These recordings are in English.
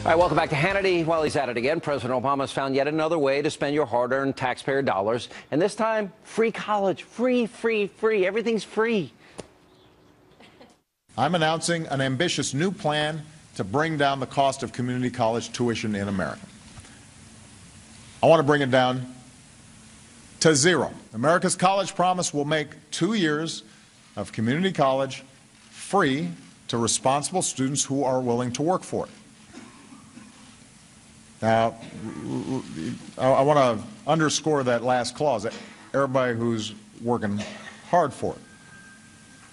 All right, welcome back to Hannity. While he's at it again, President Obama's found yet another way to spend your hard-earned taxpayer dollars, and this time, free college. Free, free, free. Everything's free. I'm announcing an ambitious new plan to bring down the cost of community college tuition in America. I want to bring it down to zero. America's college promise will make 2 years of community college free to responsible students who are willing to work for it. Now, I want to underscore that last clause, everybody who's working hard for it.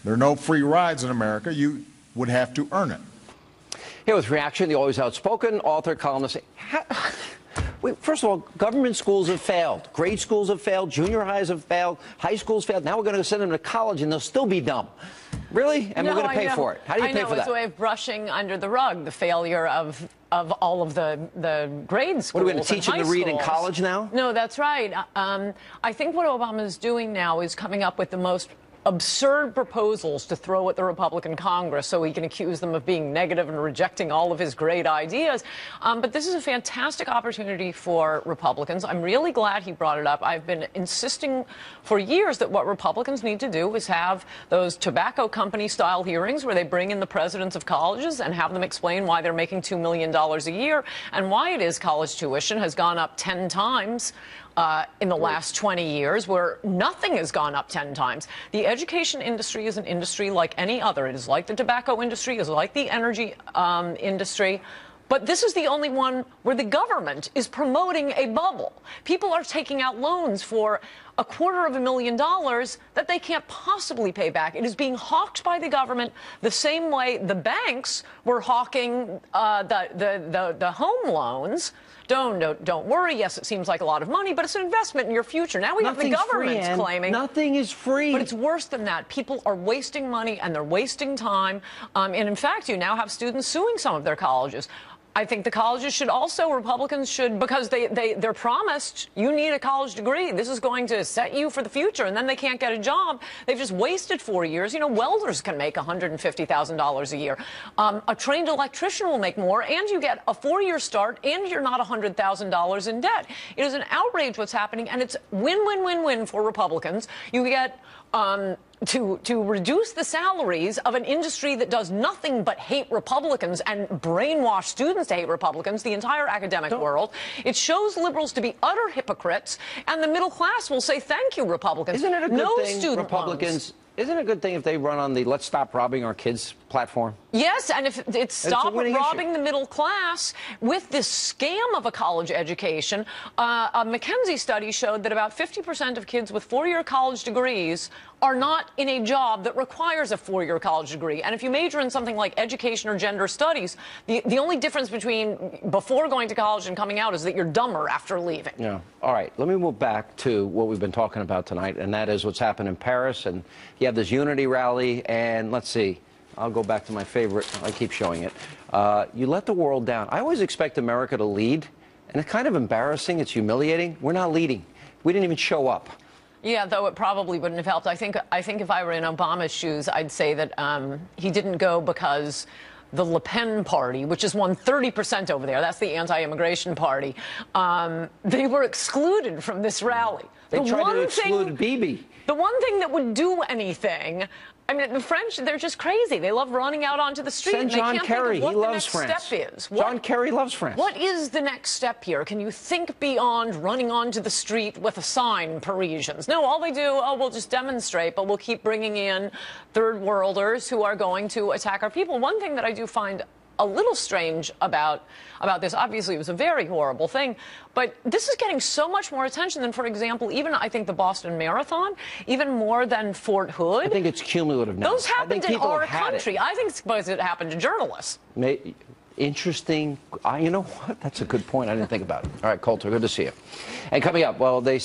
There are no free rides in America. You would have to earn it. Here with reaction, the always outspoken author, columnist. Wait, first of all, government schools have failed. Grade schools have failed. Junior highs have failed. High schools failed. Now we're going to send them to college, and they'll still be dumb. Really? And we're going to pay for it. How do you pay for that? It's a way of brushing under the rug the failure of all of the grade schools. What, are we going to teach them to read in college now? No, that's right. I think what Obama is doing now is coming up with the most absurd proposals to throw at the Republican Congress so he can accuse them of being negative and rejecting all of his great ideas. But this is a fantastic opportunity for Republicans. I'm really glad he brought it up. I've been insisting for years that what Republicans need to do is have those tobacco company style hearings where they bring in the presidents of colleges and have them explain why they're making $2 million a year and why it is college tuition has gone up 10 times in the last 20 years, where nothing has gone up 10 times. The education industry is an industry like any other. It is like the tobacco industry, it is like the energy industry. But this is the only one where the government is promoting a bubble. People are taking out loans for $250,000 that they can't possibly pay back. It is being hawked by the government the same way the banks were hawking the home loans. Don't worry. Yes, it seems like a lot of money, but it's an investment in your future. Now we have the government claiming nothing is free. But it's worse than that. People are wasting money and they're wasting time. And in fact, you now have students suing some of their colleges. I think the colleges should also, Republicans should, because they're promised, you need a college degree. This is going to set you for the future, and then they can't get a job. They've just wasted 4 years. You know, welders can make $150,000 a year. A trained electrician will make more, and you get a 4-year start, and you're not $100,000 in debt. It is an outrage what's happening, and it's win-win-win-win for Republicans. You get to reduce the salaries of an industry that does nothing but hate Republicans and brainwash students to hate Republicans, the entire academic world. It shows liberals to be utter hypocrites, and the middle class will say, thank you, Republicans. Isn't it a good no thing, student Republicans, loans. Isn't it a good thing if they run on the Let's Stop Robbing Our Kids platform? Yes, and if it's stop robbing the middle class with this scam of a college education. A McKinsey study showed that about 50% of kids with 4-year college degrees are not in a job that requires a 4-year college degree. And if you major in something like education or gender studies, the only difference between before going to college and coming out is that you're dumber after leaving. Yeah. All right. Let me move back to what we've been talking about tonight, and that is what's happened in Paris. And you have this unity rally, and let's see. I'll go back to my favorite. I keep showing it. You let the world down. I always expect America to lead, and it's kind of embarrassing. It's humiliating. We're not leading. We didn't even show up. Yeah, though it probably wouldn't have helped. I think if I were in Obama's shoes, I'd say that he didn't go because the Le Pen party, which has won 30% over there, that's the anti-immigration party, they were excluded from this rally. They tried to exclude Bibi. The one thing that would do anything, I mean, the French, they're just crazy. They love running out onto the street. Send John Kerry. He loves France. John Kerry loves France. What is the next step here? Can you think beyond running onto the street with a sign, Parisians? No, all they do, oh, we'll just demonstrate, but we'll keep bringing in third worlders who are going to attack our people. One thing that I do find a little strange about this, obviously it was a very horrible thing, but this is getting so much more attention than, for example, even I think the Boston Marathon, even more than Fort Hood. I think it's cumulative now. Those happened in our country. I think it's because it happened to journalists. Interesting. You know what? That's a good point. I didn't think about it. All right, Coulter, good to see you. And coming up, well, they